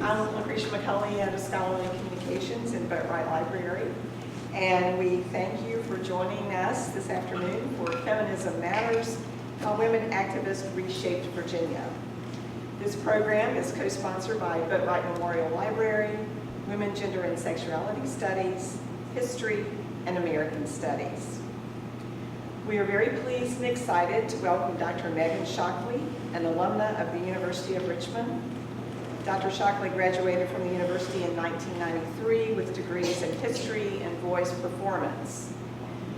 I'm Lucretia McCulley, Head of Scholarly Communications in Boatwright Library, and we thank you for joining us this afternoon for Feminism Matters, How Women Activists Reshaped Virginia. This program is co-sponsored by Boatwright Memorial Library, Women, Gender, and Sexuality Studies, History, and American Studies. We are very pleased and excited to welcome Dr. Megan Shockley, an alumna of the University of Richmond. Dr. Shockley graduated from the university in 1993 with degrees in history and voice performance.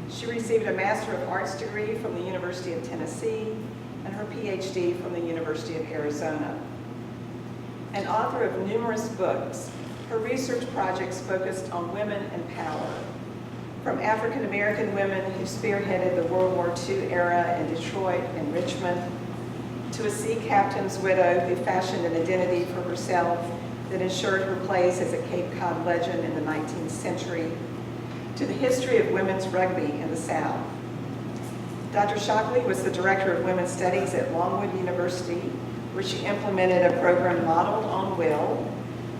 She received a Master of Arts degree from the University of Tennessee and her PhD from the University of Arizona. An author of numerous books, her research projects focused on women and power, from African American women who spearheaded the World War II era in Detroit and Richmond, to a sea captain's widow who fashioned an identity for herself that ensured her place as a Cape Cod legend in the 19th century, to the history of women's rugby in the South. Dr. Shockley was the Director of Women's Studies at Longwood University, where she implemented a program modeled on Will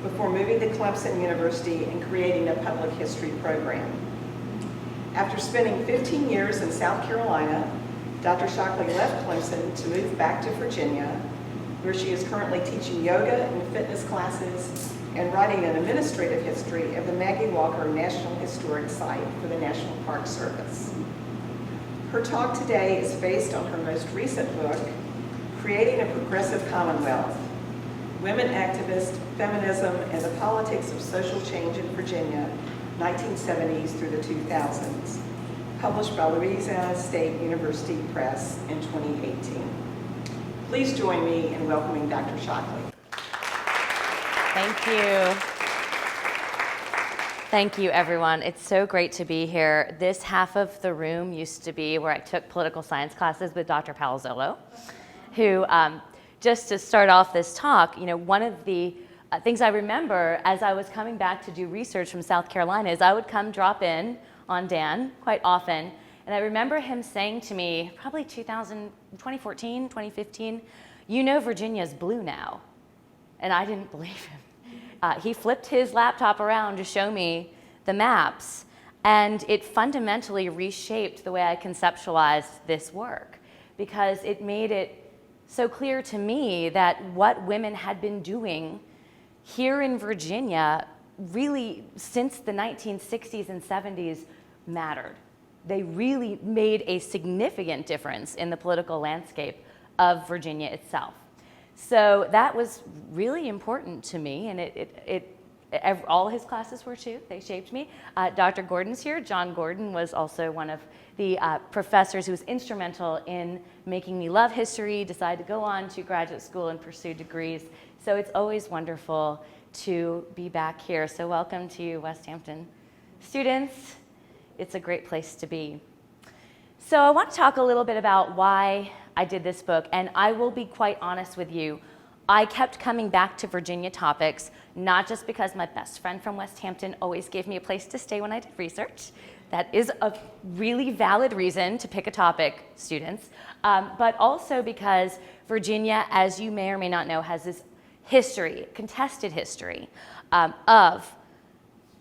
before moving to Clemson University and creating a public history program. After spending 15 years in South Carolina, Dr. Shockley left Clemson to move back to Virginia, where she is currently teaching yoga and fitness classes and writing an administrative history of the Maggie Walker National Historic Site for the National Park Service. Her talk today is based on her most recent book, Creating a Progressive Commonwealth: Women Activists, Feminism, and the Politics of Social Change in Virginia, 1970s through the 2000s, published by Louisiana State University Press in 2018. Please join me in welcoming Dr. Shockley. Thank you. Thank you, everyone. It's so great to be here. This half of the room used to be where I took political science classes with Dr. Palazzolo, who, just to start off this talk, one of the things I remember as I was coming back to do research from South Carolina is I would come drop in on Dan quite often, and I remember him saying to me, probably 2014, 2015, Virginia's blue now. And I didn't believe him. He flipped his laptop around to show me the maps, and it fundamentally reshaped the way I conceptualized this work, because it made it so clear to me that what women had been doing here in Virginia really since the 1960s and 70s mattered. They really made a significant difference in the political landscape of Virginia itself. So that was really important to me, and all his classes were too. They shaped me. Dr. Gordon's here. John Gordon was also one of the professors who was instrumental in making me love history, decide to go on to graduate school and pursue degrees. So it's always wonderful to be back here. So welcome to West Hampton students. It's a great place to be. So I want to talk a little bit about why I did this book, and I will be quite honest with you. I kept coming back to Virginia topics, not just because my best friend from West Hampton always gave me a place to stay when I did research. That is a really valid reason to pick a topic, students, but also because Virginia, as you may or may not know, has this history, contested history, of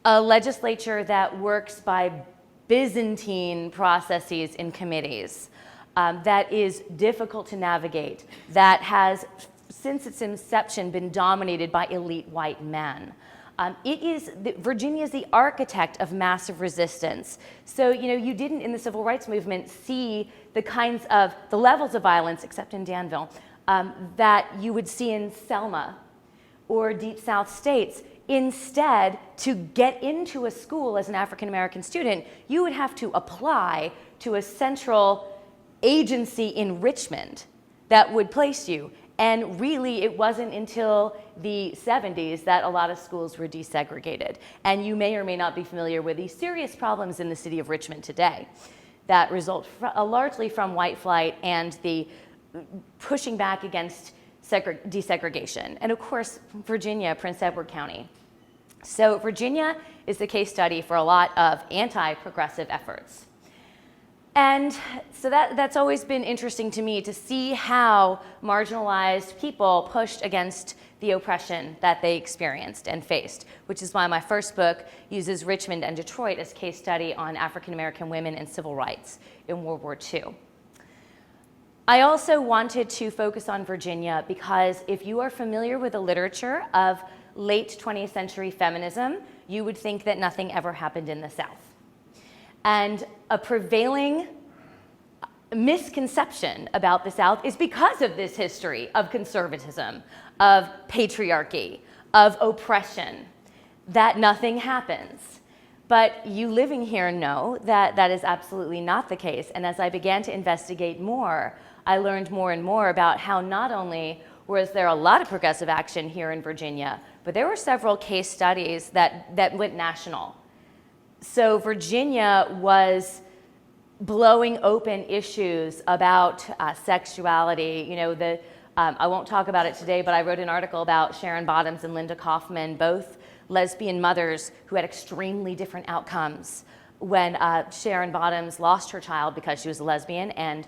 a legislature that works by Byzantine processes in committees, that is difficult to navigate, that has, since its inception, been dominated by elite white men. Virginia is the architect of massive resistance. So, you didn't in the civil rights movement see the levels of violence, except in Danville, that you would see in Selma or Deep South states. Instead, to get into a school as an African American student, you would have to apply to a central agency in Richmond that would place you. And really, it wasn't until the 70s that a lot of schools were desegregated. And you may or may not be familiar with the serious problems in the city of Richmond today that result largely from white flight and the pushing back against desegregation. And of course, Virginia, Prince Edward County. So Virginia is the case study for a lot of anti-progressive efforts. And so that's always been interesting to me, to see how marginalized people pushed against the oppression that they experienced and faced, which is why my first book uses Richmond and Detroit as case study on African American women and civil rights in World War II. I also wanted to focus on Virginia because if you are familiar with the literature of late 20th century feminism, you would think that nothing ever happened in the South. And a prevailing misconception about the South is because of this history of conservatism, of patriarchy, of oppression, that nothing happens. But you living here know that that is absolutely not the case. And as I began to investigate more, I learned more and more about how not only was there a lot of progressive action here in Virginia, but there were several case studies that went national. So Virginia was blowing open issues about sexuality. You know, I won't talk about it today, but I wrote an article about Sharon Bottoms and Linda Kaufman, both lesbian mothers who had extremely different outcomes when Sharon Bottoms lost her child because she was a lesbian, and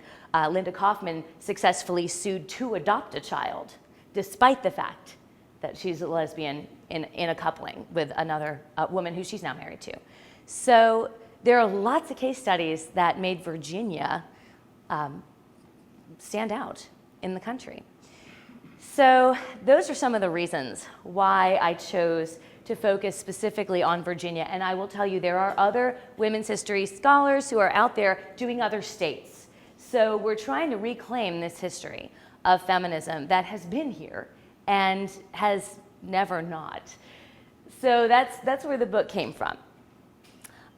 Linda Kaufman successfully sued to adopt a child, despite the fact that she's a lesbian in a coupling with another woman who she's now married to. So there are lots of case studies that made Virginia stand out in the country. So those are some of the reasons why I chose to focus specifically on Virginia. And I will tell you, there are other women's history scholars who are out there doing other states. So we're trying to reclaim this history of feminism that has been here and has never not. So that's where the book came from.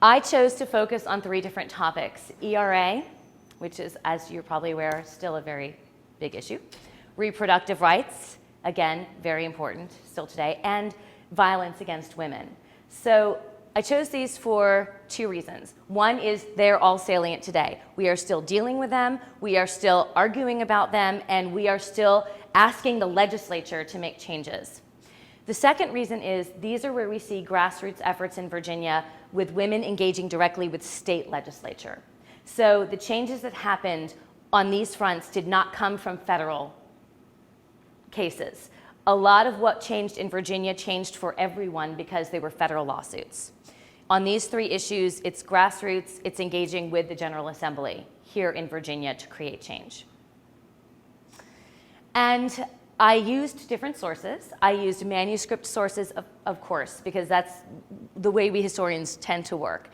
I chose to focus on 3 different topics: ERA, which is, as you're probably aware, still a very big issue; reproductive rights, again, very important still today; and violence against women. So I chose these for 2 reasons. One is they're all salient today. We are still dealing with them, we are still arguing about them, and we are still asking the legislature to make changes. The second reason is these are where we see grassroots efforts in Virginia with women engaging directly with state legislature. So the changes that happened on these fronts did not come from federal cases. A lot of what changed in Virginia changed for everyone because they were federal lawsuits. On these 3 issues, it's grassroots, it's engaging with the General Assembly here in Virginia to create change. And I used different sources. I used manuscript sources, of course, because that's the way we historians tend to work.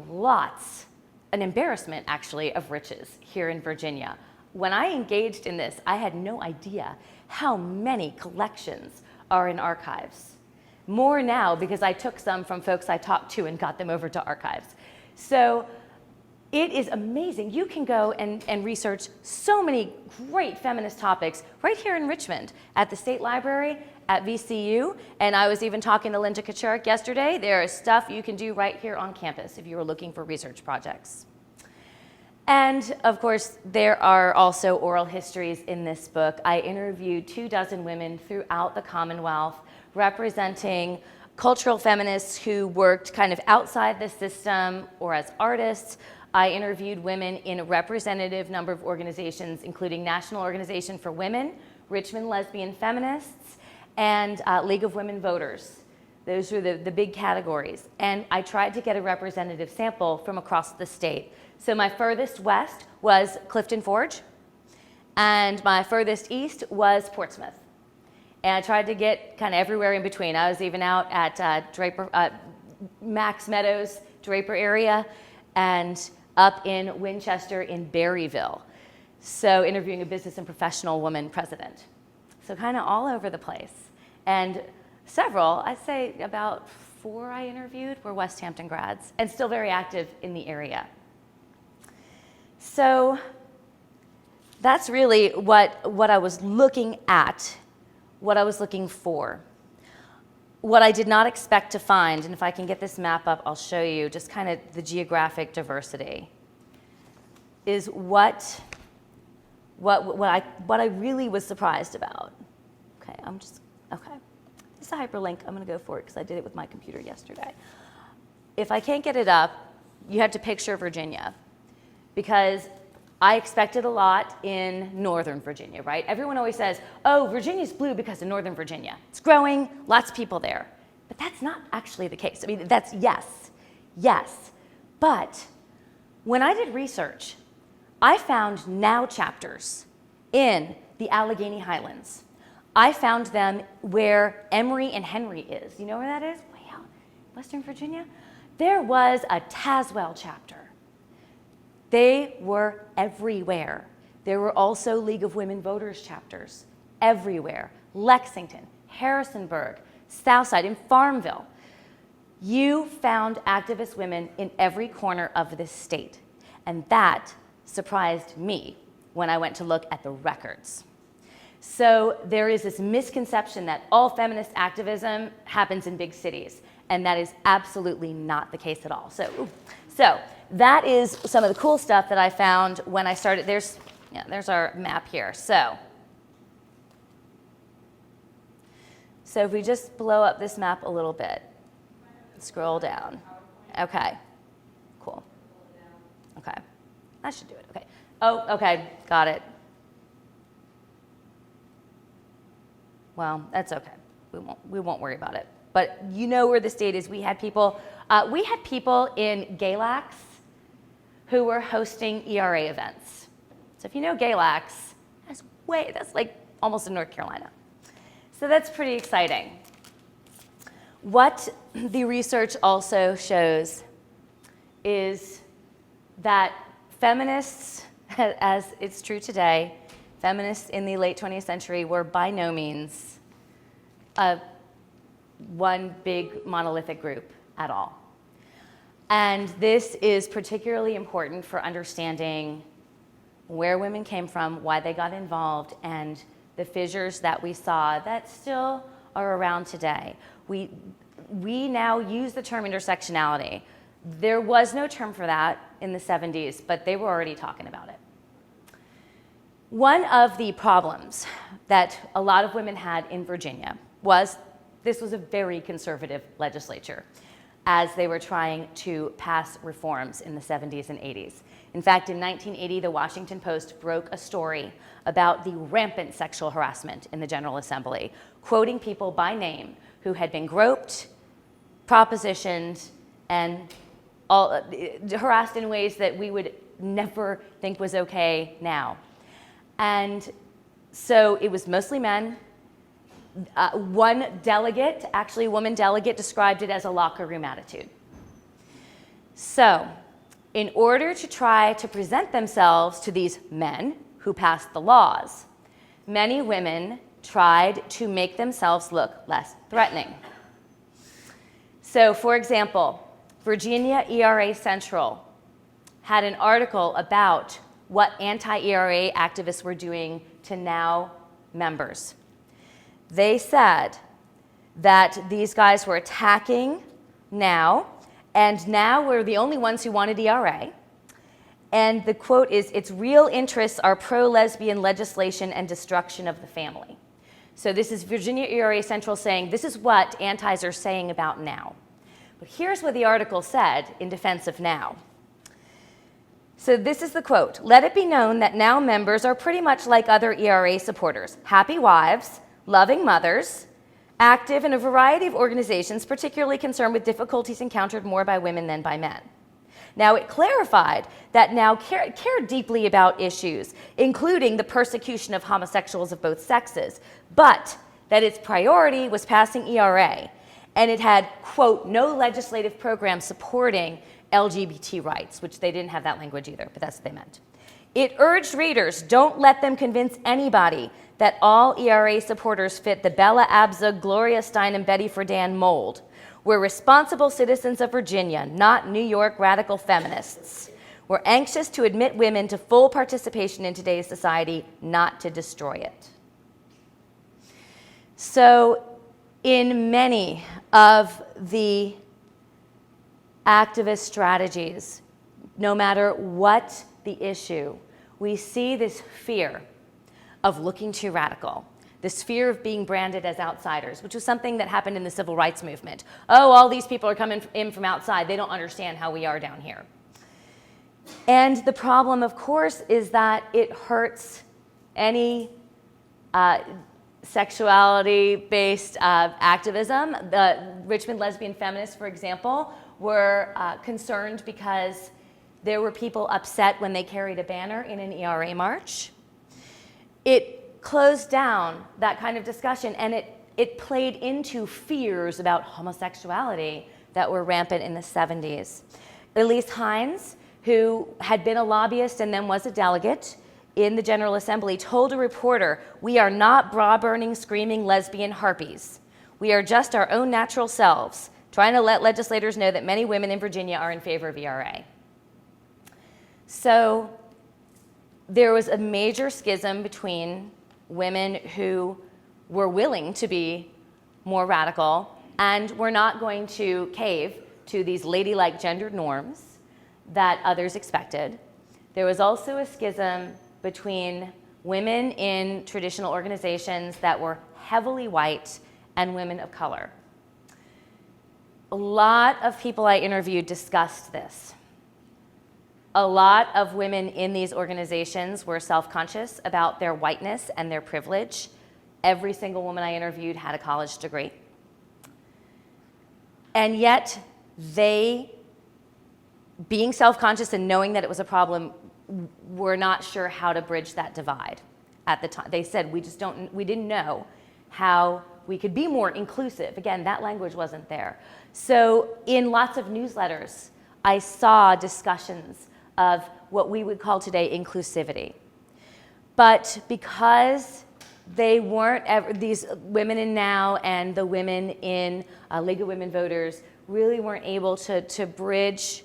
Lots, an embarrassment actually, of riches here in Virginia. When I engaged in this, I had no idea how many collections are in archives. More now because I took some from folks I talked to and got them over to archives. So it is amazing. You can go and research so many great feminist topics right here in Richmond at the State Library, at VCU, and I was even talking to Linda Kachurik yesterday. There is stuff you can do right here on campus if you are looking for research projects. And of course, there are also oral histories in this book. I interviewed 24 women throughout the Commonwealth representing cultural feminists who worked kind of outside the system or as artists. I interviewed women in a representative number of organizations, including National Organization for Women, Richmond Lesbian Feminists, and League of Women Voters. Those were the big categories. And I tried to get a representative sample from across the state. So my furthest west was Clifton Forge, and my furthest east was Portsmouth. And I tried to get kind of everywhere in between. I was even out at Max Meadows, Draper area, and up in Winchester in Berryville. So interviewing a business and professional woman president. So kind of all over the place. And several, I'd say about 4 I interviewed were West Hampton grads and still very active in the area. So that's really what I was looking at, what I was looking for. What I did not expect to find, and if I can get this map up, I'll show you just kind of the geographic diversity, is what I really was surprised about. Okay, This is a hyperlink. I'm going to go for it because I did it with my computer yesterday. If I can't get it up, you have to picture Virginia. because I expected a lot in Northern Virginia, right? Everyone always says, oh, Virginia's blue because of Northern Virginia. It's growing, lots of people there. But that's not actually the case. I mean, that's yes. But when I did research, I found now chapters in the Allegheny Highlands. I found them where Emory and Henry is. You know where that is? Way out, Western Virginia. There was a Tazewell chapter. They were everywhere. There were also League of Women Voters chapters everywhere. Lexington, Harrisonburg, Southside, in Farmville. You found activist women in every corner of this state. And that surprised me when I went to look at the records. So there is this misconception that all feminist activism happens in big cities, and that is absolutely not the case at all. So that is some of the cool stuff that I found when I started. There's our map here. So if we just blow up this map a little bit, scroll down. Okay, cool. Okay, that should do it. Okay. Oh, okay, got it. Well, that's okay. We won't worry about it. But you know where the state is. We had people in Galax who were hosting ERA events. So if you know Galax, that's like almost in North Carolina. So that's pretty exciting. What the research also shows is that feminists, as it's true today, feminists in the late 20th century were by no means one big monolithic group at all. And this is particularly important for understanding where women came from, why they got involved, and the fissures that we saw that still are around today. We now use the term intersectionality. There was no term for that in the 70s, but they were already talking about it. One of the problems that a lot of women had in Virginia was this was a very conservative legislature as they were trying to pass reforms in the 70s and 80s. In fact, in 1980, the Washington Post broke a story about the rampant sexual harassment in the General Assembly, quoting people by name who had been groped, propositioned, and harassed in ways that we would never think was okay now. And so it was mostly men. One delegate, actually a woman delegate, described it as a locker room attitude. So in order to try to present themselves to these men who passed the laws, many women tried to make themselves look less threatening. So for example, Virginia ERA Central had an article about what anti-ERA activists were doing to NOW members. They said that these guys were attacking NOW, and NOW were the only ones who wanted ERA. And the quote is, its real interests are pro-lesbian legislation and destruction of the family. So this is Virginia ERA Central saying, this is what antis are saying about NOW. But here's what the article said in defense of NOW. So this is the quote. Let it be known that NOW members are pretty much like other ERA supporters, happy wives, loving mothers, active in a variety of organizations, particularly concerned with difficulties encountered more by women than by men. Now, it clarified that NOW cared deeply about issues, including the persecution of homosexuals of both sexes, but that its priority was passing ERA, and it had, quote, no legislative program supporting LGBT rights, which they didn't have that language either, but that's what they meant. It urged readers, don't let them convince anybody that all ERA supporters fit the Bella Abzug, Gloria Steinem, and Betty Friedan mold. We're responsible citizens of Virginia, not New York radical feminists. We're anxious to admit women to full participation in today's society, not to destroy it. So in many of the activist strategies, no matter what the issue, we see this fear of looking too radical, this fear of being branded as outsiders, which was something that happened in the civil rights movement. Oh, all these people are coming in from outside. They don't understand how we are down here. And the problem, of course, is that it hurts any sexuality-based activism. The Richmond lesbian feminists, for example, were concerned because there were people upset when they carried a banner in an ERA march. It closed down that kind of discussion, and it played into fears about homosexuality that were rampant in the 70s. Elise Hines, who had been a lobbyist and then was a delegate in the General Assembly, told a reporter, "We are not bra-burning, screaming lesbian harpies. We are just our own natural selves, trying to let legislators know that many women in Virginia are in favor of ERA." So there was a major schism between women who were willing to be more radical and were not going to cave to these ladylike gendered norms that others expected. There was also a schism between women in traditional organizations that were heavily white and women of color. A lot of people I interviewed discussed this. A lot of women in these organizations were self-conscious about their whiteness and their privilege. Every single woman I interviewed had a college degree. And yet, they, being self-conscious and knowing that it was a problem, were not sure how to bridge that divide at the time. They said, we didn't know how we could be more inclusive. Again, that language wasn't there. So in lots of newsletters, I saw discussions of what we would call today inclusivity. But because they weren't, these women in NOW and the women in League of Women Voters really weren't able to bridge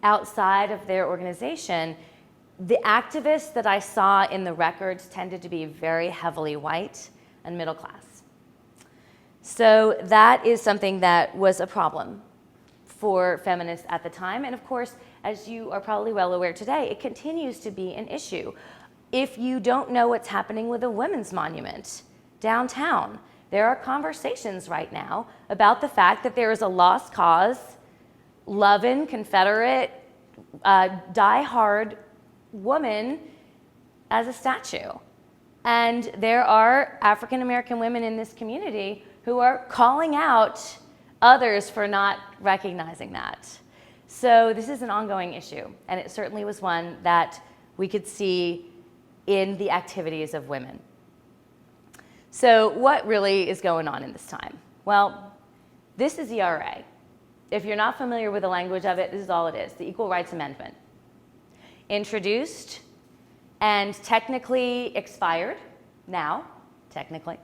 outside of their organization, the activists that I saw in the records tended to be very heavily white and middle class. So that is something that was a problem for feminists at the time. And of course, as you are probably well aware today, it continues to be an issue. If you don't know what's happening with a women's monument downtown, there are conversations right now about the fact that there is a lost cause, loving, Confederate, die-hard woman as a statue. And there are African American women in this community who are calling out others for not recognizing that. So this is an ongoing issue, and it certainly was one that we could see in the activities of women. So what really is going on in this time? Well, this is ERA. If you're not familiar with the language of it, this is all it is, the Equal Rights Amendment. Introduced and technically expired now, technically.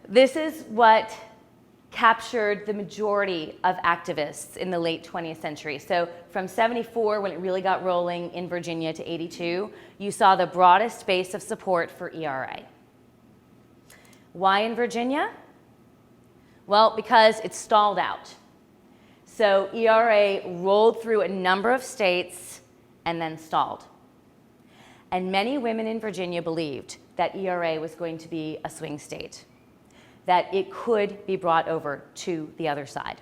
This is what captured the majority of activists in the late 20th century. So from 74, when it really got rolling in Virginia, to 82, you saw the broadest base of support for ERA. Why in Virginia? Well, because it stalled out. So ERA rolled through a number of states and then stalled. And many women in Virginia believed that ERA was going to be a swing state, that it could be brought over to the other side.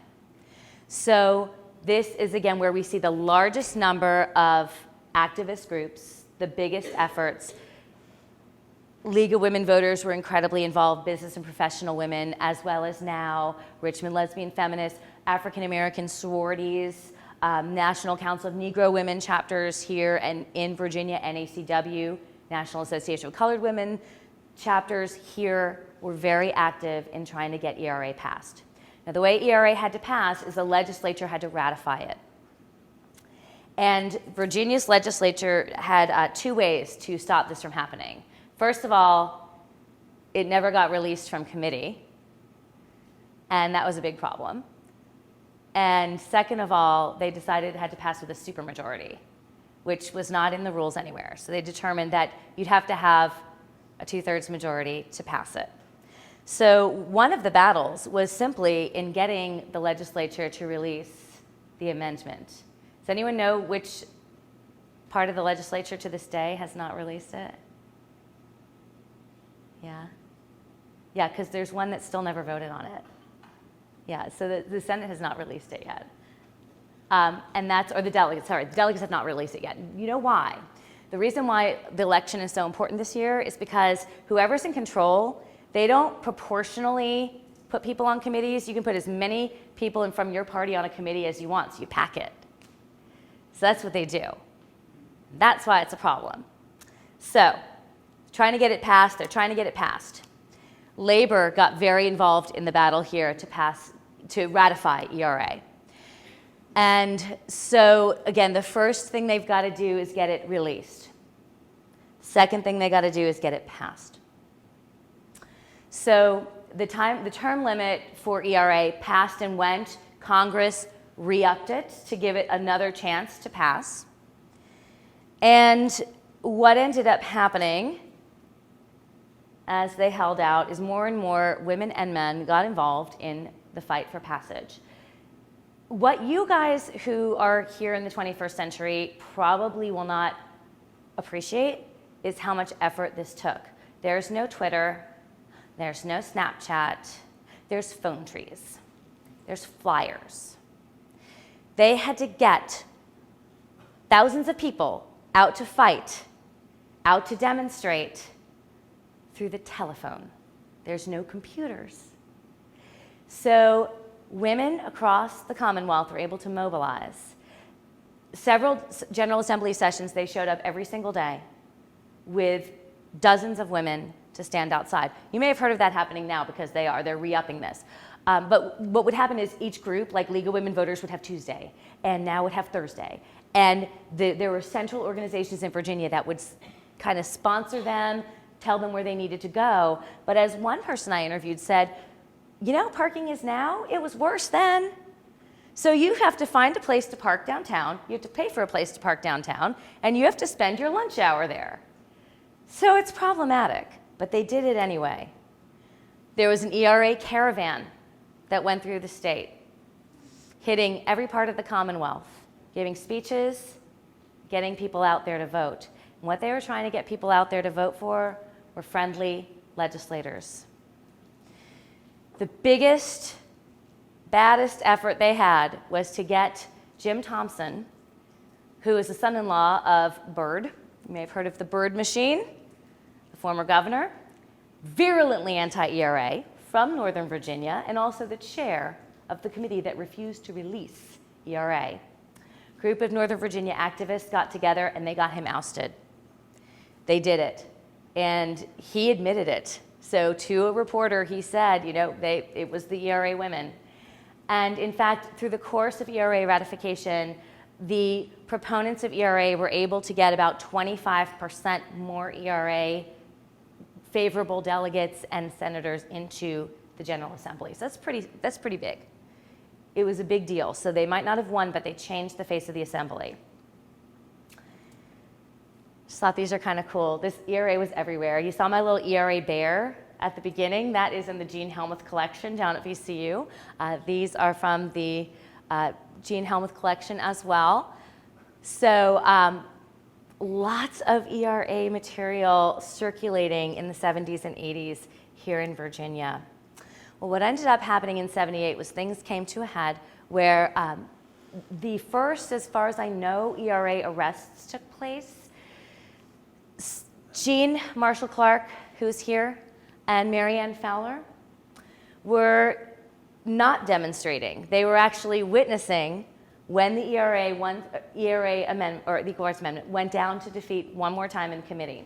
So this is, again, where we see the largest number of activist groups, the biggest efforts. League of Women Voters were incredibly involved, business and professional women, as well as now Richmond lesbian feminists, African American sororities, National Council of Negro Women chapters here and in Virginia, NACW, National Association of Colored Women chapters here were very active in trying to get ERA passed. Now, the way ERA had to pass is the legislature had to ratify it. And Virginia's legislature had two ways to stop this from happening. First of all, it never got released from committee, and that was a big problem. And second of all, they decided it had to pass with a supermajority, which was not in the rules anywhere. So they determined that you'd have to have a 2/3 majority to pass it. So one of the battles was simply in getting the legislature to release the amendment. Does anyone know which part of the legislature to this day has not released it? Yeah? Yeah, because there's one that still never voted on it. Yeah, so the Senate has not released it yet. and that's, or the delegates have not released it yet. You know why? The reason why the election is so important this year is because whoever's in control, they don't proportionally put people on committees. You can put as many people from your party on a committee as you want, so you pack it. So that's what they do. That's why it's a problem. So, trying to get it passed, they're trying to get it passed. Labor got very involved in the battle here to ratify ERA. And so, again, the first thing they've got to do is get it released. Second thing they got to do is get it passed. So the term limit for ERA passed and went. Congress re-upped it to give it another chance to pass. And what ended up happening as they held out is more and more women and men got involved in the fight for passage. What you guys who are here in the 21st century probably will not appreciate is how much effort this took. There's no Twitter, there's no Snapchat, there's phone trees, there's flyers. They had to get thousands of people out to fight, out to demonstrate through the telephone. There's no computers. So women across the Commonwealth were able to mobilize. Several General Assembly sessions, they showed up every single day with dozens of women to stand outside. You may have heard of that happening now because they're re-upping this. But what would happen is each group, like League of Women Voters would have Tuesday, and now would have Thursday. And there were central organizations in Virginia that would kind of sponsor them, tell them where they needed to go. But as one person I interviewed said, you know, parking is now, it was worse then. So you have to find a place to park downtown, you have to pay for a place to park downtown, and you have to spend your lunch hour there. So it's problematic, but they did it anyway. There was an ERA caravan that went through the state, hitting every part of the Commonwealth, giving speeches, getting people out there to vote. And what they were trying to get people out there to vote for were friendly legislators. The biggest, baddest effort they had was to get Jim Thompson, who is the son-in-law of Byrd. You may have heard of the Byrd machine, the former governor, virulently anti-ERA from Northern Virginia, and also the chair of the committee that refused to release ERA. A group of Northern Virginia activists got together and they got him ousted. They did it, and he admitted it. So to a reporter, he said, you know, it was the ERA women. And in fact, through the course of ERA ratification, the proponents of ERA were able to get about 25% more ERA favorable delegates and senators into the General Assembly. So that's pretty big. It was a big deal. So they might not have won, but they changed the face of the Assembly. Just thought these are kind of cool. This ERA was everywhere. You saw my little ERA bear at the beginning. That is in the Jean Helmuth collection down at VCU. These are from the Jean Helmuth collection as well. So lots of ERA material circulating in the 70s and 80s here in Virginia. Well, what ended up happening in 78 was things came to a head where the first, as far as I know, ERA arrests took place. Jean Marshall Clark, who's here, and Marianne Fowler were not demonstrating. They were actually witnessing when the ERA amendment, or the Equal Rights Amendment, went down to defeat one more time in committee.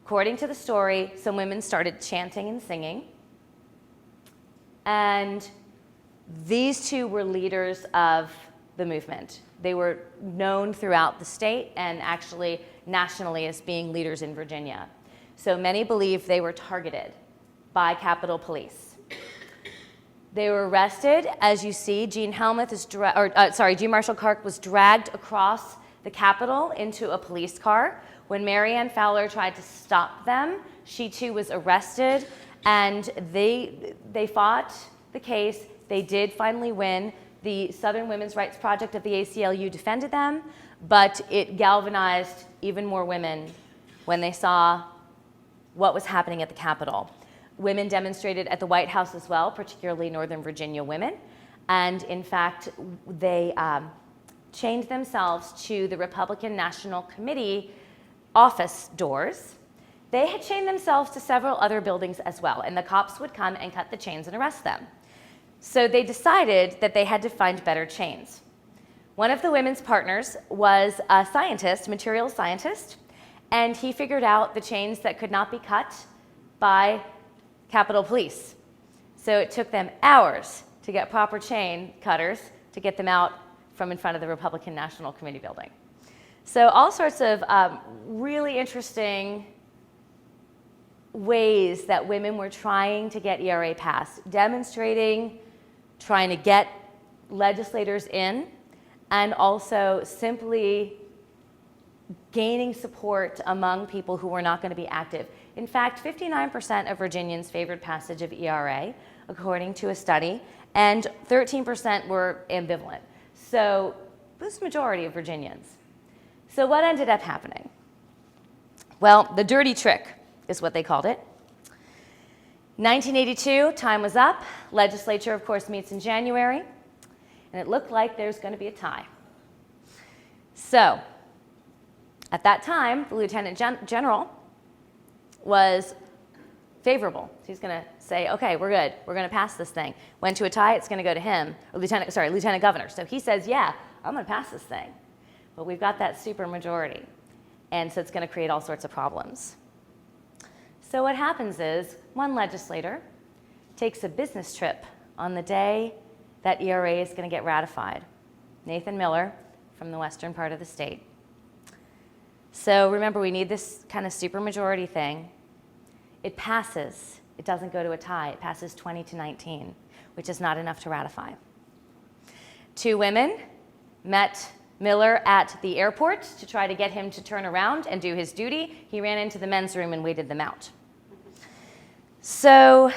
According to the story, some women started chanting and singing, and these two were leaders of the movement. They were known throughout the state and actually nationally as being leaders in Virginia. So many believe they were targeted by Capitol Police. They were arrested. As you see, Jean Marshall Clark was dragged across the Capitol into a police car. When Marianne Fowler tried to stop them, she too was arrested, and they fought the case. They did finally win. The Southern Women's Rights Project of the ACLU defended them, but it galvanized even more women when they saw what was happening at the Capitol. Women demonstrated at the White House as well, particularly Northern Virginia women. And in fact, they chained themselves to the Republican National Committee office doors. They had chained themselves to several other buildings as well, and the cops would come and cut the chains and arrest them. So they decided that they had to find better chains. One of the women's partners was a scientist, materials scientist, and he figured out the chains that could not be cut by Capitol Police. So it took them hours to get proper chain cutters to get them out from in front of the Republican National Committee building. So all sorts of really interesting ways that women were trying to get ERA passed, demonstrating, trying to get legislators in, and also simply gaining support among people who were not going to be active. In fact, 59% of Virginians favored passage of ERA, according to a study, and 13% were ambivalent. So this is the majority of Virginians. So what ended up happening? Well, the dirty trick is what they called it. 1982, time was up. Legislature, of course, meets in January, and it looked like there's going to be a tie. So at that time, the Lieutenant General was favorable. He's going to say, okay, we're good. We're going to pass this thing. Went to a tie, it's going to go to him, or Lieutenant Governor. So he says, yeah, I'm going to pass this thing. But we've got that super majority, and so it's going to create all sorts of problems. So what happens is one legislator takes a business trip on the day that ERA is going to get ratified. Nathan Miller from the western part of the state. So remember, we need this kind of supermajority thing. It passes. It doesn't go to a tie. It passes 20-19, which is not enough to ratify. Two women met Miller at the airport to try to get him to turn around and do his duty. He ran into the men's room and waited them out. So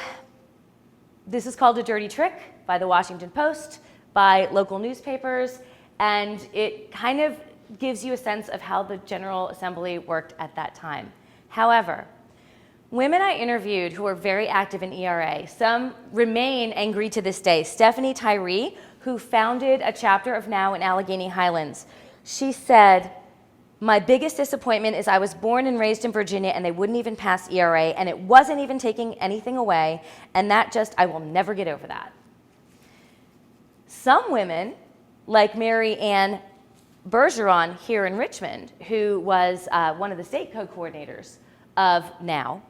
this is called a dirty trick by the Washington Post, by local newspapers, and it kind of gives you a sense of how the General Assembly worked at that time. However, women I interviewed who were very active in ERA, some remain angry to this day. Stephanie Tyree, who founded a chapter of NOW in Allegheny Highlands, she said, my biggest disappointment is I was born and raised in Virginia and they wouldn't even pass ERA and it wasn't even taking anything away, and I will never get over that. Some women, like Mary Ann Bergeron here in Richmond, who was one of the state co-coordinators of NOW,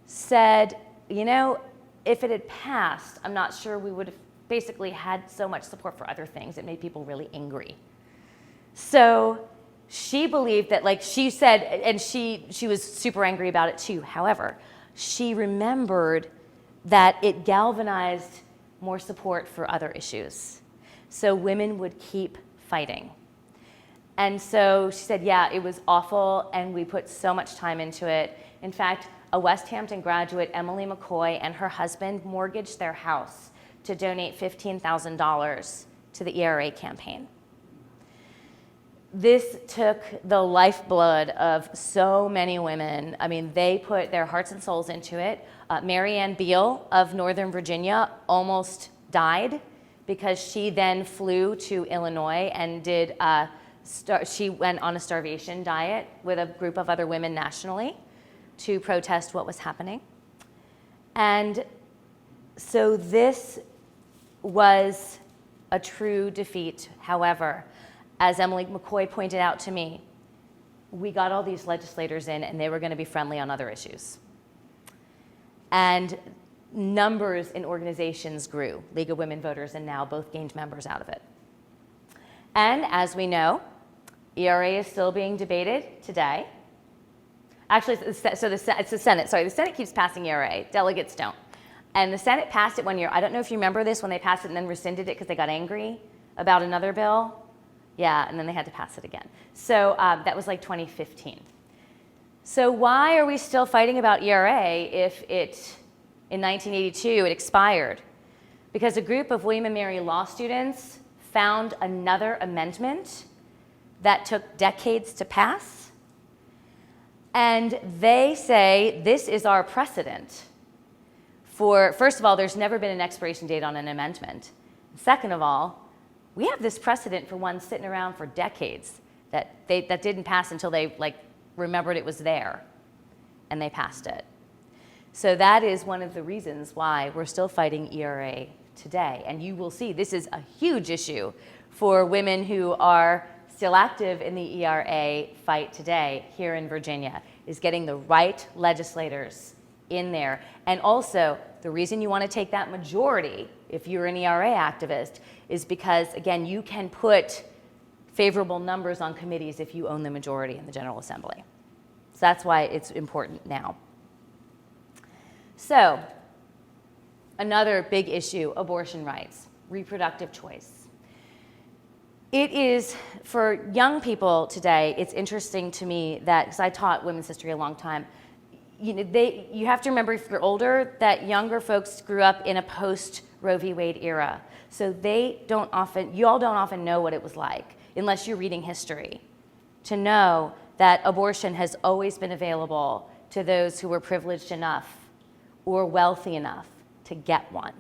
said, you know, if it had passed, I'm not sure we would have basically had so much support for other things. It made people really angry. So she believed that, like she said, and she was super angry about it too. However, she remembered that it galvanized more support for other issues. So women would keep fighting. And so she said, yeah, it was awful, and we put so much time into it. In fact, a West Hampton graduate, Emily McCoy, and her husband mortgaged their house to donate $15,000 to the ERA campaign. This took the lifeblood of so many women. I mean, they put their hearts and souls into it. Mary Ann Beale of Northern Virginia almost died because she then flew to Illinois and she went on a starvation diet with a group of other women nationally to protest what was happening. And so this was a true defeat. However, as Emily McCoy pointed out to me, we got all these legislators in and they were going to be friendly on other issues. And numbers in organizations grew. League of Women Voters and NOW both gained members out of it. And as we know, ERA is still being debated today. Actually, it's the Senate. Sorry, the Senate keeps passing ERA. Delegates don't. And the Senate passed it one year. I don't know if you remember this, when they passed it and then rescinded it because they got angry about another bill. Yeah, and then they had to pass it again. So that was like 2015. So why are we still fighting about ERA if in 1982, it expired? Because a group of William and Mary law students found another amendment that took decades to pass. And they say this is our precedent for, first of all, there's never been an expiration date on an amendment. Second of all, we have this precedent for one sitting around for decades that didn't pass until they remembered it was there, and they passed it. So that is one of the reasons why we're still fighting ERA today. And you will see this is a huge issue for women who are still active in the ERA fight today here in Virginia, is getting the right legislators in there. And also, the reason you want to take that majority, if you're an ERA activist, is because, again, you can put favorable numbers on committees if you own the majority in the General Assembly. So that's why it's important now. So, another big issue, abortion rights, reproductive choice. It is, for young people today, it's interesting to me that, because I taught women's history a long time, you have to remember, if you're older, that younger folks grew up in a post-Roe v. Wade era. So you all don't often know what it was like, unless you're reading history, to know that abortion has always been available to those who were privileged enough or wealthy enough to get one.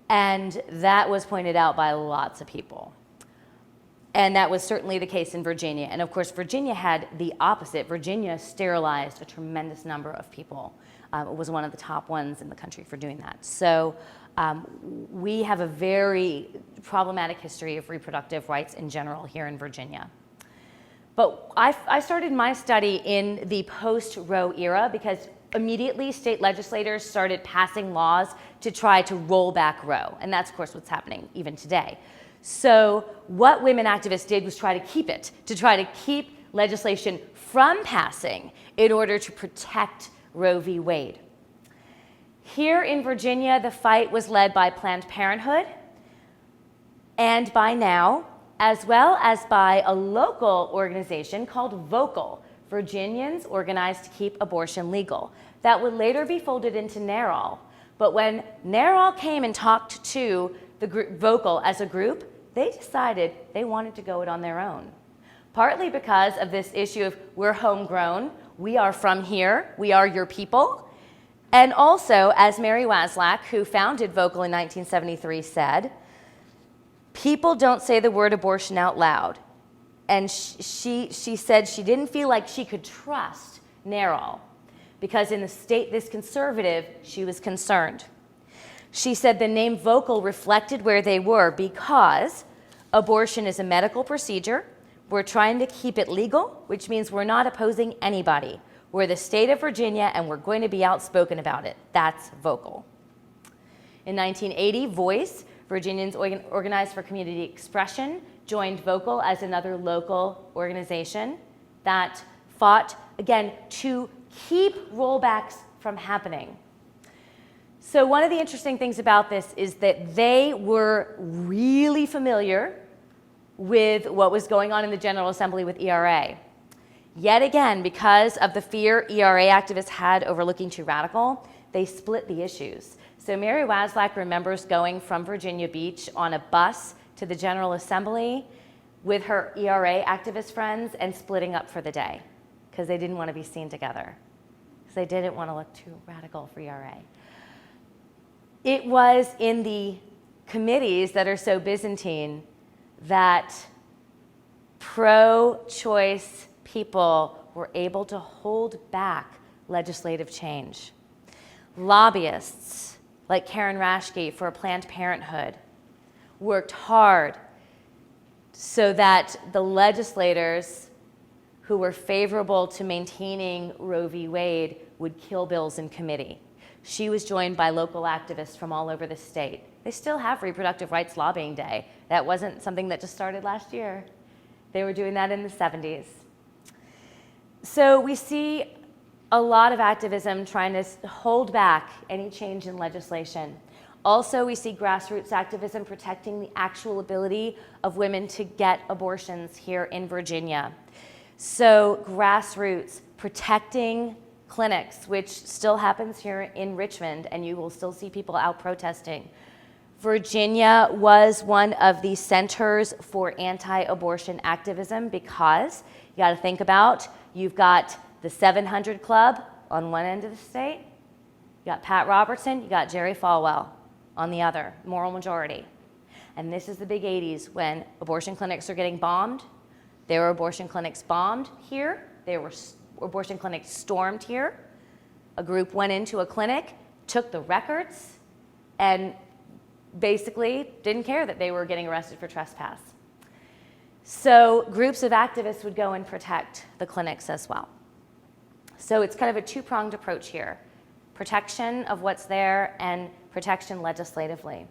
And that was pointed out by lots of people. And that was certainly the case in Virginia. And of course, Virginia had the opposite. Virginia sterilized a tremendous number of people. It was one of the top ones in the country for doing that. So we have a very problematic history of reproductive rights in general here in Virginia. But I started my study in the post-Roe era because immediately state legislators started passing laws to try to roll back Roe. And that's, of course, what's happening even today. So what women activists did was try to keep legislation from passing in order to protect Roe v. Wade. Here in Virginia, the fight was led by Planned Parenthood and by NOW, as well as by a local organization called VOCAL, Virginians Organized to Keep Abortion Legal. That would later be folded into NARAL. But when NARAL came and talked to the group VOCAL as a group, they decided they wanted to go it on their own. Partly because of this issue of we're homegrown, we are from here, we are your people. And also, as Mary Waslack, who founded VOCAL in 1973, said, people don't say the word abortion out loud. And she said she didn't feel like she could trust NARAL because in the state this conservative, she was concerned. She said the name VOCAL reflected where they were because abortion is a medical procedure. We're trying to keep it legal, which means we're not opposing anybody. We're the state of Virginia and we're going to be outspoken about it. That's VOCAL. In 1980, Voice, Virginians Organized for Community Expression, joined VOCAL as another local organization that fought, again, to keep rollbacks from happening. So one of the interesting things about this is that they were really familiar with what was going on in the General Assembly with ERA. Yet again, because of the fear ERA activists had over looking too radical, they split the issues. So Mary Waslack remembers going from Virginia Beach on a bus to the General Assembly with her ERA activist friends and splitting up for the day because they didn't want to be seen together, because they didn't want to look too radical for ERA. It was in the committees that are so Byzantine that pro-choice people were able to hold back legislative change. Lobbyists like Karen Rashke for Planned Parenthood worked hard so that the legislators who were favorable to maintaining Roe v. Wade would kill bills in committee. She was joined by local activists from all over the state. They still have Reproductive Rights Lobbying Day. That wasn't something that just started last year. They were doing that in the 70s. So we see a lot of activism trying to hold back any change in legislation. Also, we see grassroots activism protecting the actual ability of women to get abortions here in Virginia. So grassroots protecting clinics, which still happens here in Richmond, and you will still see people out protesting. Virginia was one of the centers for anti-abortion activism because you got to think about, you've got the 700 Club on one end of the state, you got Pat Robertson, you got Jerry Falwell on the other, moral majority. and this is the big 80s when abortion clinics are getting bombed. There were abortion clinics bombed here. There were abortion clinics stormed here. A group went into a clinic, took the records, and basically didn't care that they were getting arrested for trespass. So groups of activists would go and protect the clinics as well. So it's kind of a two-pronged approach here: protection of what's there and protection legislatively.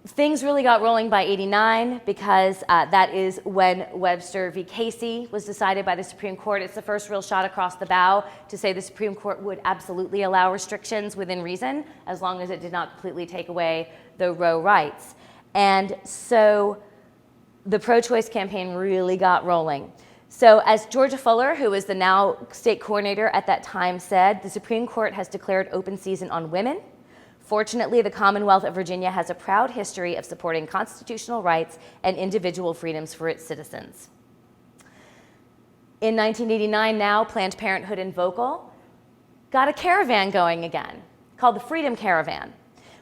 Things really got rolling by '89 because that is when Webster v. Casey was decided by the Supreme Court. It's the first real shot across the bow to say the Supreme Court would absolutely allow restrictions within reason as long as it did not completely take away the Roe rights. And so the pro-choice campaign really got rolling. So as Georgia Fuller, who was the now state coordinator at that time, said, the Supreme Court has declared open season on women. Fortunately, the Commonwealth of Virginia has a proud history of supporting constitutional rights and individual freedoms for its citizens. In 1989, now Planned Parenthood and Vocal got a caravan going again called the Freedom Caravan,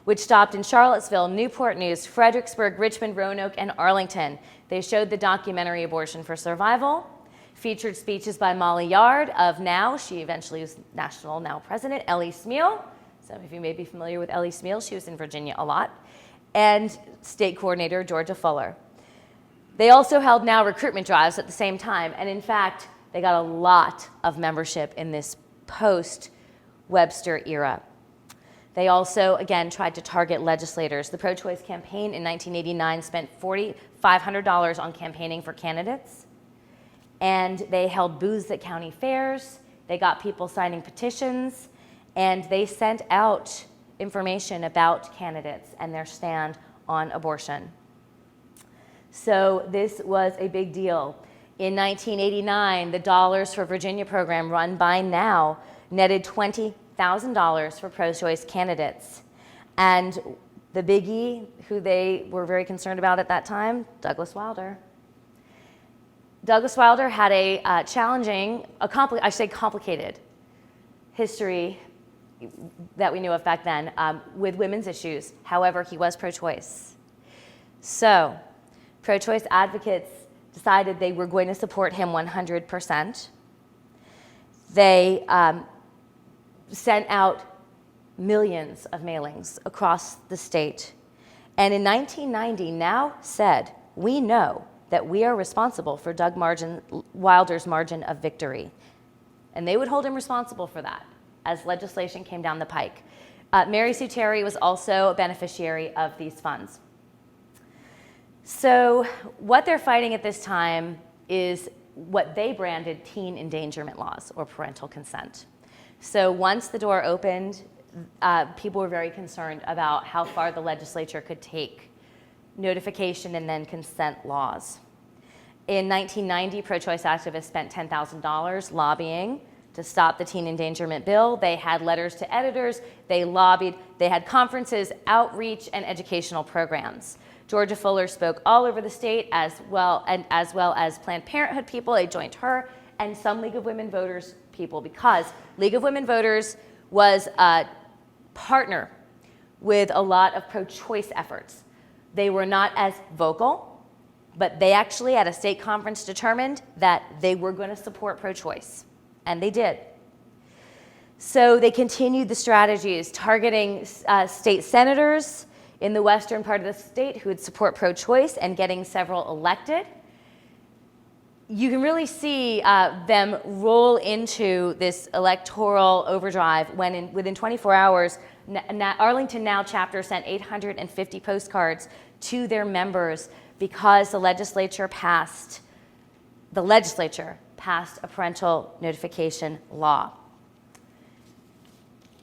which stopped in Charlottesville, Newport News, Fredericksburg, Richmond, Roanoke, and Arlington. They showed the documentary Abortion for Survival, featured speeches by Molly Yard of now, she eventually was national now president, Ellie Smeal. Some of you may be familiar with Ellie Smeal. She was in Virginia a lot. And state coordinator Georgia Fuller. They also held now recruitment drives at the same time. And in fact, they got a lot of membership in this post-Webster era. They also, again, tried to target legislators. The pro-choice campaign in 1989 spent $4,500 on campaigning for candidates. And they held booths at county fairs. They got people signing petitions. And they sent out information about candidates and their stand on abortion. So this was a big deal. In 1989, the Dollars for Virginia program run by Now netted $20,000 for pro-choice candidates. And the biggie, who they were very concerned about at that time, Douglas Wilder. Douglas Wilder had a complicated history that we knew of back then with women's issues. However, he was pro-choice. So pro-choice advocates decided they were going to support him 100%. They sent out millions of mailings across the state. And in 1990, Now said, we know that we are responsible for Doug Wilder's margin of victory. And they would hold him responsible for that as legislation came down the pike. Mary Sue Terry was also a beneficiary of these funds. So what they're fighting at this time is what they branded teen endangerment laws or parental consent. So once the door opened, people were very concerned about how far the legislature could take notification and then consent laws. In 1990, pro-choice activists spent $10,000 lobbying to stop the teen endangerment bill. They had letters to editors, they lobbied, they had conferences, outreach, and educational programs. Georgia Fuller spoke all over the state as well as Planned Parenthood people. They joined her and some League of Women Voters people because League of Women Voters was a partner with a lot of pro-choice efforts. They were not as vocal, but they actually at a state conference determined that they were going to support pro-choice. And they did. So they continued the strategies, targeting state senators in the western part of the state who would support pro-choice and getting several elected. You can really see them roll into this electoral overdrive when within 24 hours, Arlington Now chapter sent 850 postcards to their members because the legislature passed a parental notification law.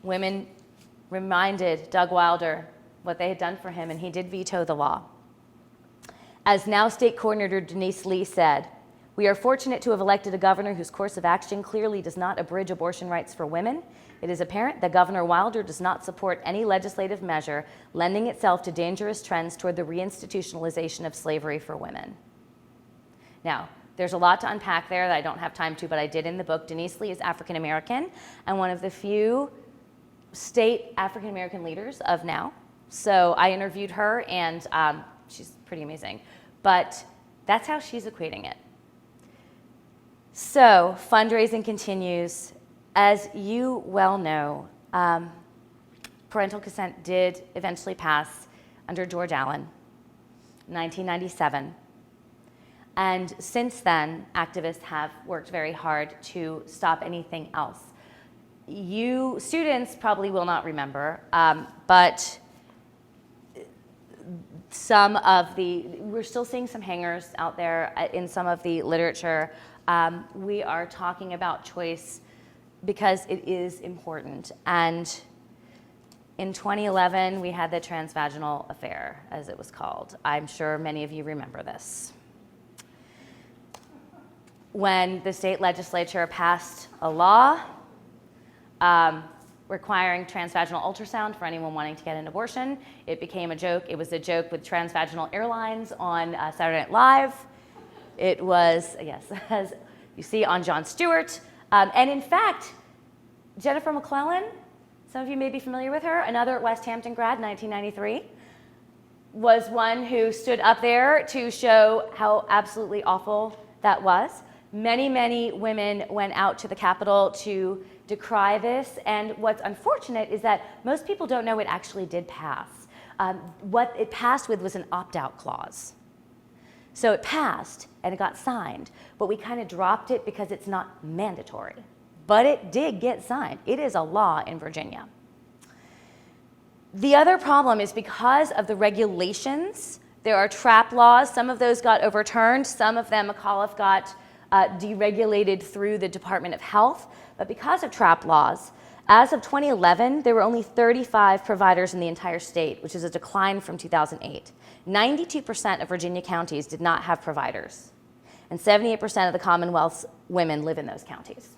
Women reminded Doug Wilder what they had done for him, and he did veto the law. As Now State Coordinator Denise Lee said, "We are fortunate to have elected a governor whose course of action clearly does not abridge abortion rights for women. It is apparent that Governor Wilder does not support any legislative measure lending itself to dangerous trends toward the reinstitutionalization of slavery for women." Now, there's a lot to unpack there that I don't have time to, but I did in the book. Denise Lee is African American and one of the few state African American leaders of Now. So I interviewed her, and she's pretty amazing. But that's how she's equating it. So fundraising continues. As you well know, parental consent did eventually pass under George Allen, 1997. And since then, activists have worked very hard to stop anything else. You students probably will not remember, but we're still seeing some hangers out there in some of the literature. We are talking about choice because it is important. And in 2011, we had the Transvaginal affair, as it was called. I'm sure many of you remember this. When the state legislature passed a law requiring transvaginal ultrasound for anyone wanting to get an abortion, it became a joke. It was a joke with Transvaginal Airlines on Saturday Night Live. It was, yes, as you see on Jon Stewart. And in fact, Jennifer McClellan, some of you may be familiar with her, another West Hampton grad, 1993, was one who stood up there to show how absolutely awful that was. Many, many women went out to the Capitol to decry this, and what's unfortunate is that most people don't know it actually did pass. What it passed with was an opt-out clause. So it passed and it got signed, but we kind of dropped it because it's not mandatory. But it did get signed. It is a law in Virginia. The other problem is because of the regulations, there are trap laws. Some of those got overturned. Some of them, McAuliffe got deregulated through the Department of Health. But because of trap laws, as of 2011, there were only 35 providers in the entire state, which is a decline from 2008. 92% of Virginia counties did not have providers, and 78% of the Commonwealth's women live in those counties.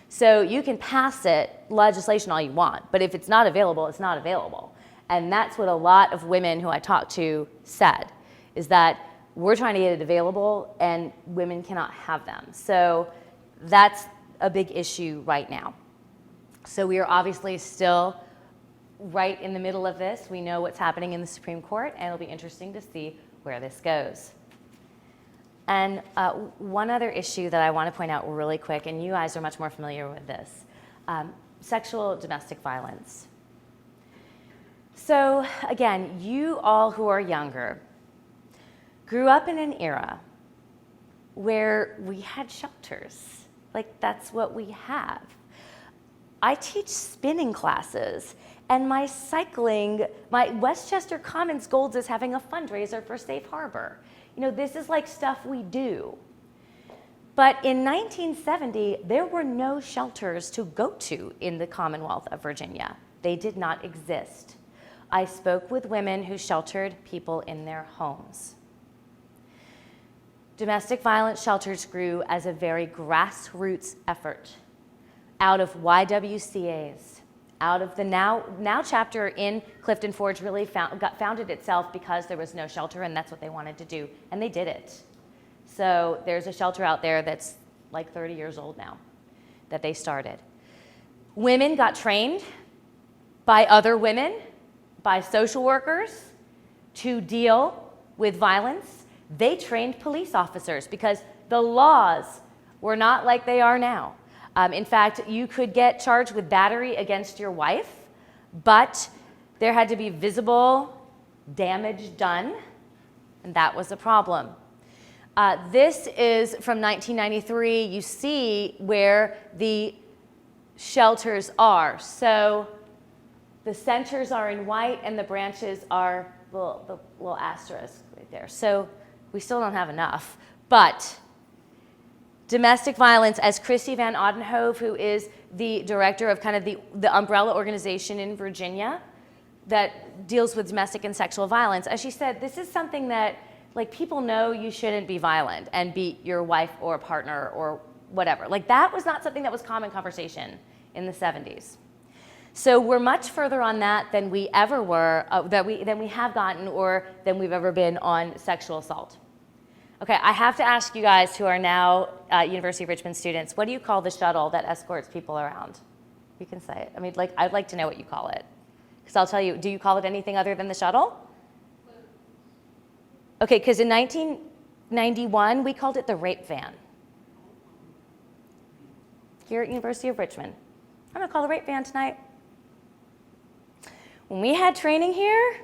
So you can pass legislation all you want, but if it's not available, it's not available. And that's what a lot of women who I talked to said, is that we're trying to get it available and women cannot have them. So that's a big issue right now. So we are obviously still right in the middle of this. We know what's happening in the Supreme Court, and it'll be interesting to see where this goes. And one other issue that I want to point out really quick, and you guys are much more familiar with this, sexual domestic violence. So again, you all who are younger grew up in an era where we had shelters. Like, that's what we have. I teach spinning classes, and my Westchester Commons Golds is having a fundraiser for Safe Harbor. You know, this is like stuff we do. But in 1970, there were no shelters to go to in the Commonwealth of Virginia. They did not exist. I spoke with women who sheltered people in their homes. Domestic violence shelters grew as a very grassroots effort out of YWCAs, out of the Now chapter in Clifton Forge really founded itself because there was no shelter, and that's what they wanted to do, and they did it. So there's a shelter out there that's like 30 years old now that they started. Women got trained by other women, by social workers, to deal with violence. They trained police officers because the laws were not like they are now. In fact, you could get charged with battery against your wife, but there had to be visible damage done, and that was a problem. This is from 1993. You see where the shelters are. So the centers are in white, and the branches are the little asterisk right there. So we still don't have enough, but domestic violence, as Christy Van Oudenhove, who is the director of kind of the umbrella organization in Virginia that deals with domestic and sexual violence, as she said, this is something that, like, people know you shouldn't be violent and beat your wife or a partner or whatever. Like, that was not something that was common conversation in the 70s. So we're much further on that than we ever were, than we have gotten, or than we've ever been on sexual assault. Okay, I have to ask you guys who are now University of Richmond students, what do you call the shuttle that escorts people around? You can say it. I mean, like, I'd like to know what you call it. Because I'll tell you, do you call it anything other than the shuttle? Okay, because in 1991, we called it the rape van. Here at University of Richmond. I'm going to call the rape van tonight. When we had training here,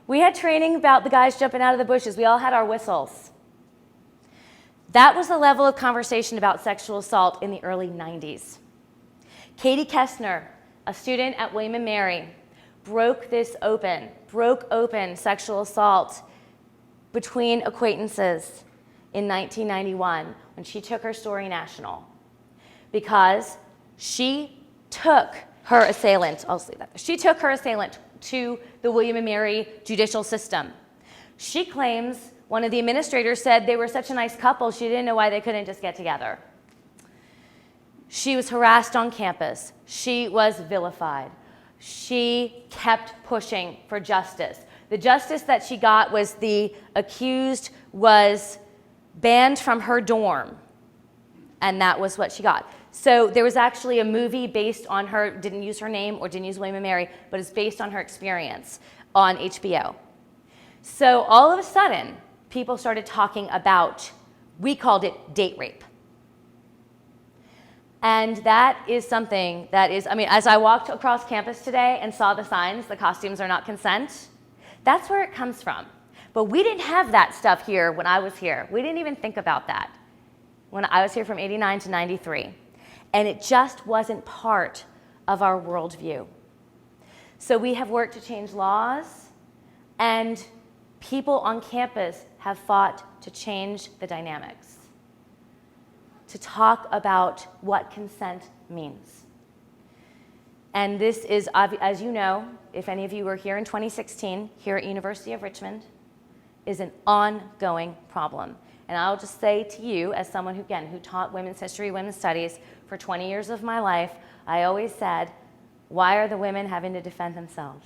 we had training about the guys jumping out of the bushes. We all had our whistles. That was the level of conversation about sexual assault in the early 90s. Katie Kessner, a student at William & Mary, broke open sexual assault between acquaintances in 1991 when she took her story national, because she took her assailant, she took her assailant to the William & Mary judicial system. She claims one of the administrators said they were such a nice couple, she didn't know why they couldn't just get together. She was harassed on campus. She was vilified. She kept pushing for justice. The justice that she got was the accused was banned from her dorm, and that was what she got. So there was actually a movie based on her, didn't use her name or didn't use William & Mary, but it's based on her experience on HBO. So all of a sudden, people started talking about, we called it date rape. And that is something that is, as I walked across campus today and saw the signs, the costumes are not consent, that's where it comes from. But we didn't have that stuff here when I was here. We didn't even think about that when I was here from 89 to 93. And it just wasn't part of our worldview. So we have worked to change laws, and people on campus have fought to change the dynamics, to talk about what consent means. And this is, as you know, if any of you were here in 2016, here at University of Richmond, is an ongoing problem. And I'll just say to you, as someone who taught women's history, women's studies for 20 years of my life, I always said, why are the women having to defend themselves?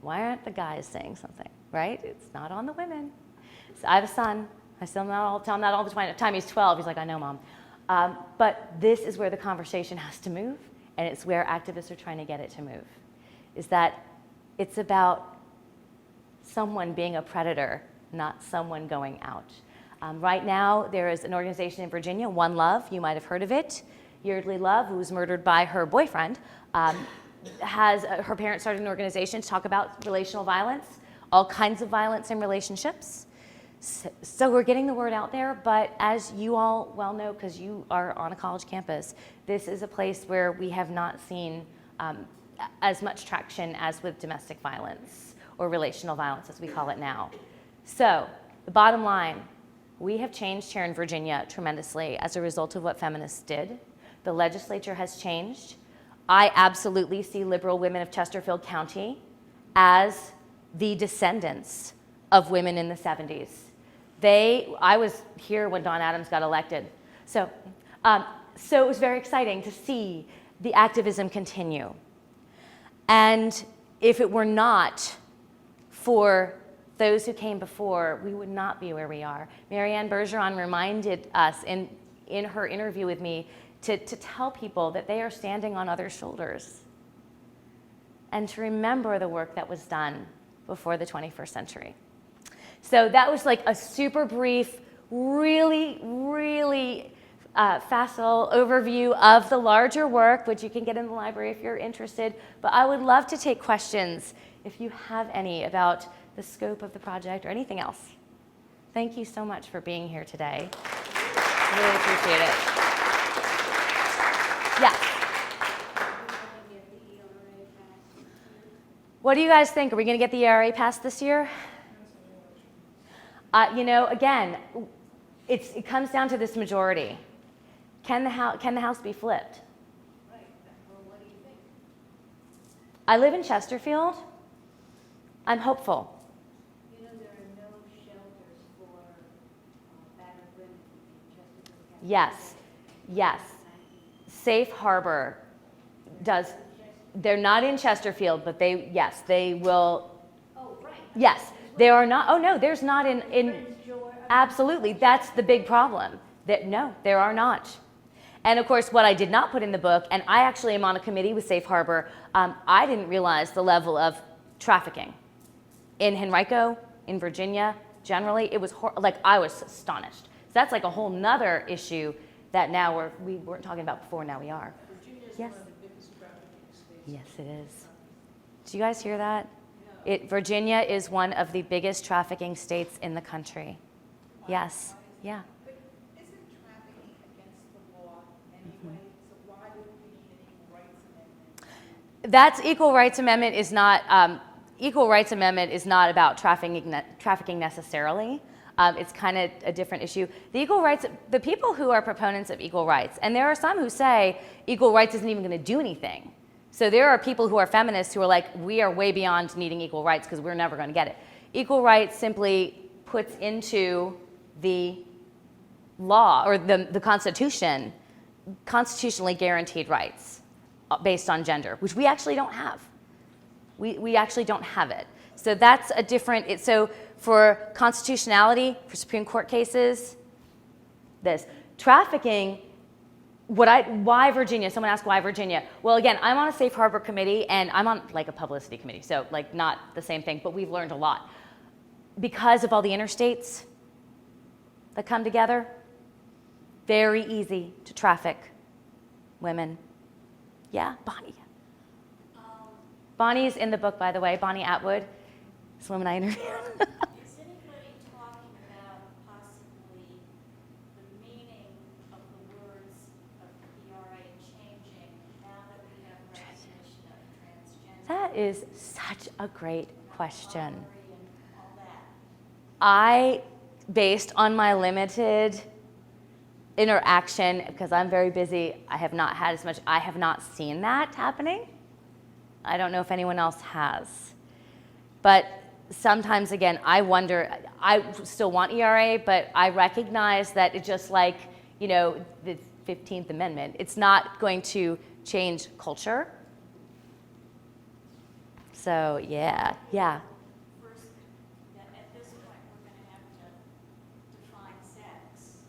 Why aren't the guys saying something, right? It's not on the women. So I have a son. I tell him that all the time. He's 12. He's like, I know, Mom. But this is where the conversation has to move, and it's where activists are trying to get it to move, is that it's about someone being a predator, not someone going out. Right now, there is an organization in Virginia, One Love, you might have heard of it. Yeardley Love, who was murdered by her boyfriend, her parents started an organization to talk about relational violence, all kinds of violence in relationships. So we're getting the word out there, but as you all well know, because you are on a college campus, this is a place where we have not seen as much traction as with domestic violence or relational violence, as we call it now. So the bottom line, we have changed here in Virginia tremendously as a result of what feminists did. The legislature has changed. I absolutely see liberal women of Chesterfield County as the descendants of women in the 70s. I was here when Dawn Adams got elected. So it was very exciting to see the activism continue. And if it were not for those who came before, we would not be where we are. Marianne Bergeron reminded us in her interview with me to tell people that they are standing on other shoulders and to remember the work that was done before the 21st century. So that was like a super brief, really, really facile overview of the larger work, which you can get in the library if you're interested. But I would love to take questions if you have any about the scope of the project or anything else. Thank you so much for being here today. Really appreciate it. Yes. What do you guys think? Are we going to get the ERA passed this year? Again, it comes down to this majority. Can the House be flipped? Right. Well, what do you think? I live in Chesterfield. I'm hopeful. You know, there are no shelters for battered women in Chesterfield County. Yes. Safe Harbor does. They're not in Chesterfield, but they will. Oh, right. Yes, there are not. Oh no, there's not in. Absolutely, that's the big problem. No, there are not. And of course, what I did not put in the book, and I actually am on a committee with Safe Harbor, I didn't realize the level of trafficking in Henrico, in Virginia, generally. It was like, I was astonished. So that's like a whole nother issue that now we weren't talking about before, now we are. Virginia is Yes. one of the biggest trafficking states. Yes, it is. Do you guys hear that? Virginia is one of the biggest trafficking states in the country. Yes, yeah. But isn't trafficking against the law anyway? So why would we need an equal rights amendment? That's equal rights amendment is not, equal rights amendment is not about trafficking necessarily. It's kind of a different issue. The equal rights, the people who are proponents of equal rights, and there are some who say equal rights isn't even going to do anything. So there are people who are feminists who are like, we are way beyond needing equal rights because we're never going to get it. Equal rights simply puts into the law or the Constitution constitutionally guaranteed rights based on gender, which we actually don't have. We actually don't have it. So that's a different, so for constitutionality, for Supreme Court cases, this. Trafficking, why Virginia? Someone asked why Virginia. Well, again, I'm on a Safe Harbor committee and I'm on like a publicity committee, so like not the same thing, but we've learned a lot. Because of all the interstates that come together, very easy to traffic women. Yeah, Bonnie. Bonnie's in the book, by the way, Bonnie Atwood. This woman I interviewed. Is anybody talking about possibly the meaning of the words of the ERA changing now that we have recognition of transgender? That is such a great question. And all that. Based on my limited interaction, because I'm very busy, I have not had as much, I have not seen that happening. I don't know if anyone else has. But sometimes, again, I wonder, I still want ERA, but I recognize that it's just like, you know, the 15th Amendment. It's not going to change culture. So, yeah. First, at this point, we're going to have to define sex.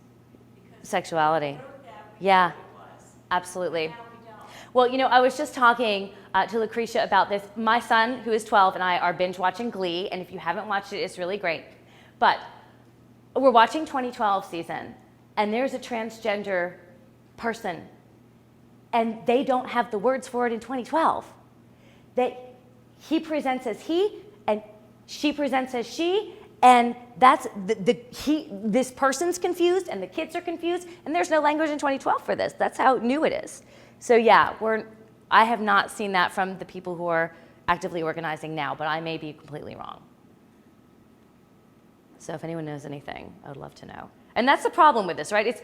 Because Sexuality. we wrote that, we Yeah. knew what it was. Absolutely. Now we don't. Well, you know, I was just talking to Lucretia about this. My son, who is 12, and I are binge watching Glee, and if you haven't watched it, it's really great. But we're watching 2012 season, and there's a transgender person, and they don't have the words for it in 2012. He presents as he, and she presents as she, and that's this person's confused, and the kids are confused, and there's no language in 2012 for this. That's how new it is. So yeah, I have not seen that from the people who are actively organizing now, but I may be completely wrong. So if anyone knows anything, I would love to know. And that's the problem with this, right?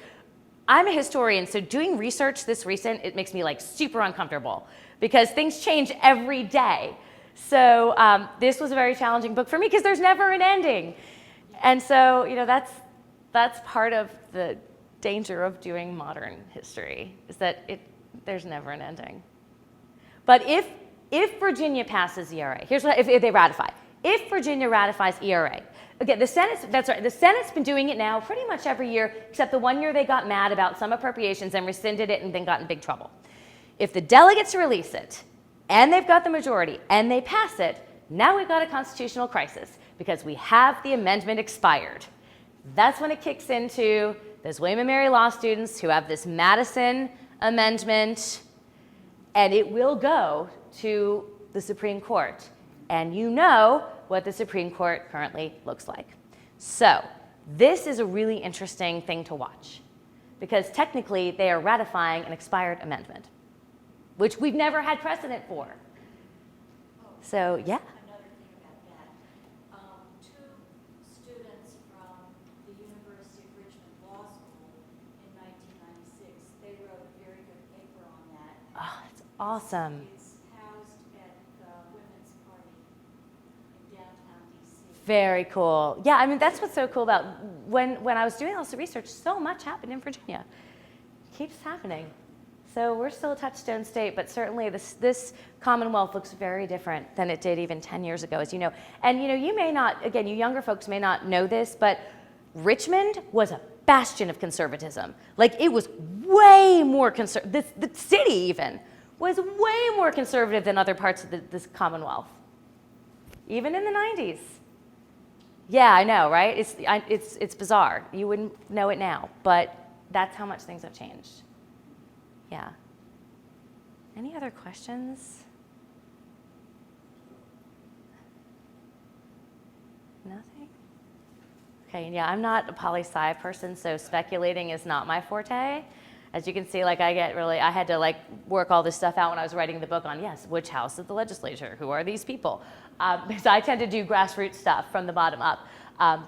I'm a historian, so doing research this recent, it makes me like super uncomfortable because things change every day. So this was a very challenging book for me because there's never an ending. And so, you know, that's part of the danger of doing modern history, is that there's never an ending. But if Virginia passes ERA, here's what, if they ratify. If Virginia ratifies ERA, okay, the Senate's been doing it now pretty much every year, except the one year they got mad about some appropriations and rescinded it and then got in big trouble. If the delegates release it, and they've got the majority, and they pass it, now we've got a constitutional crisis because we have the amendment expired. That's when it kicks into those William and Mary law students who have this Madison amendment, and it will go to the Supreme Court. And you know what the Supreme Court currently looks like. So this is a really interesting thing to watch because technically they are ratifying an expired amendment, which we've never had precedent for. So yeah. Another thing about that, two students from the University of Richmond Law School in 1996, they wrote a very good paper on that. Oh, that's awesome. It's housed at the Women's Party in downtown DC. Very cool. Yeah, I mean, that's what's so cool about when I was doing all this research, so much happened in Virginia. It keeps happening. So we're still a touchstone state, but certainly this Commonwealth looks very different than it did even 10 years ago, as you know. And you know, you may not, again, you younger folks may not know this, but Richmond was a bastion of conservatism. Like, it was way more conservative. The city even was way more conservative than other parts of this Commonwealth, even in the 90s. Yeah, I know, right? It's bizarre. You wouldn't know it now, but that's how much things have changed. Yeah. Any other questions? Nothing? Okay, yeah, I'm not a poli-sci person, so speculating is not my forte. As you can see, like I had to like work all this stuff out when I was writing the book on, yes, which house of the legislature? Who are these people? Because I tend to do grassroots stuff from the bottom up.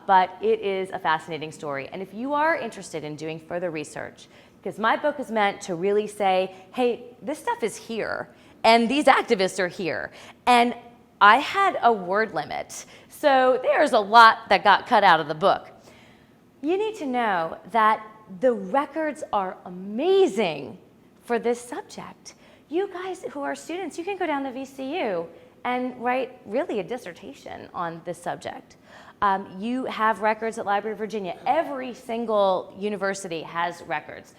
But it is a fascinating story. And if you are interested in doing further research, because my book is meant to really say, hey, this stuff is here, and these activists are here. And I had a word limit, so there's a lot that got cut out of the book. You need to know that the records are amazing for this subject. You guys who are students, you can go down to VCU and write really a dissertation on this subject. You have records at Library of Virginia. Every single university has records.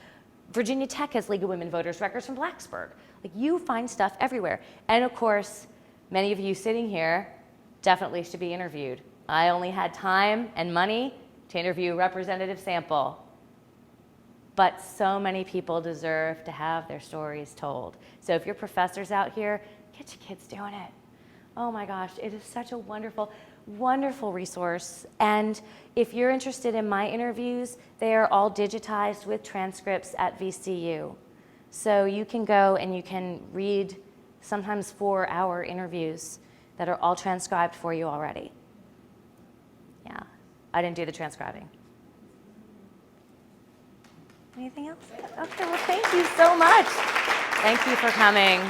Virginia Tech has League of Women Voters records from Blacksburg. Like, you find stuff everywhere. And of course, many of you sitting here definitely should be interviewed. I only had time and money to interview a representative sample. But so many people deserve to have their stories told. So if you're professors out here, get your kids doing it. Oh my gosh, it is such a wonderful, wonderful resource. And if you're interested in my interviews, they are all digitized with transcripts at VCU. So you can go and you can read sometimes 4-hour interviews that are all transcribed for you already. Yeah, I didn't do the transcribing. Anything else? Okay, well, thank you so much. Thank you for coming.